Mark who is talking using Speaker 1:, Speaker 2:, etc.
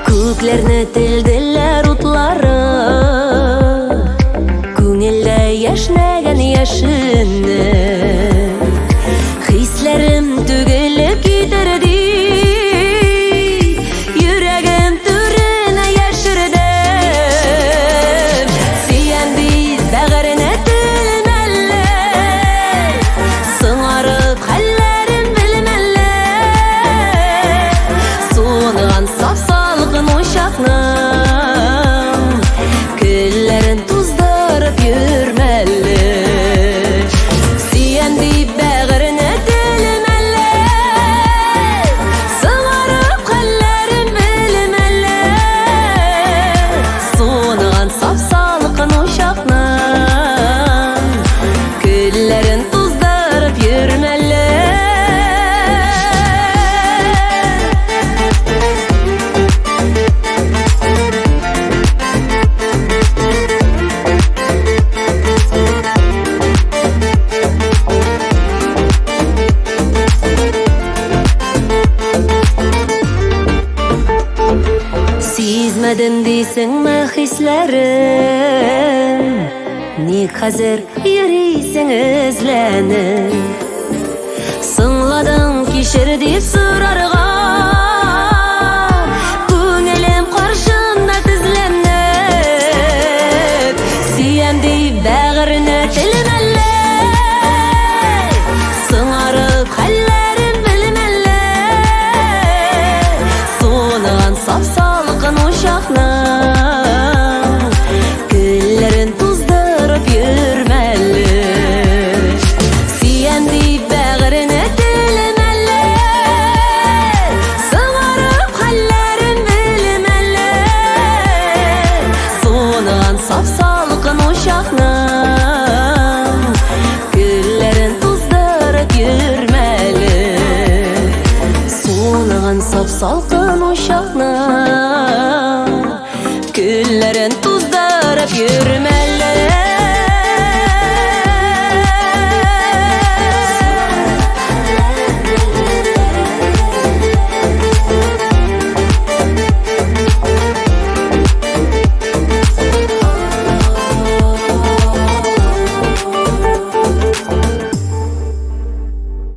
Speaker 1: Көклерне тілділер ұтлары, көңілді яшнәген яшыны. Хисләрім түгіліп кетірді, жүрегім түріне яшырдым. Сүйенді бәғіріне тілмәлі, сыңарып хәлләрім білмәлі. Соныған сап-салқын ошақның, күлләрін туздырып жүрмәлі. Сүйенді бәғіріне тілмәлі, сыңарып хәлләрім білмәлі. Соныған сап-салқын ошақның, күлләрін туздырып жүрмәлі. Сизмәдем дейсеңме хисләрем, ник хәзер йөрисең эзләнеп? Соңладың кичер дип сорарга, күңелем каршында тезләнеп. Сөям дип бәгырне телмәле, сыңарып хәлләрем белмәле. Соныган сап-салкын ошакның, күлләрен туздырып йөрмәле. Сөям дип бәгырне телмәле, сыңарып хәлләрем белмәле. Соныган сап-салкын ошакның, күлләрен туздырып йөрмәле. Соныган сап-салкын ошакның, күлләрен туздырып йөрмәле.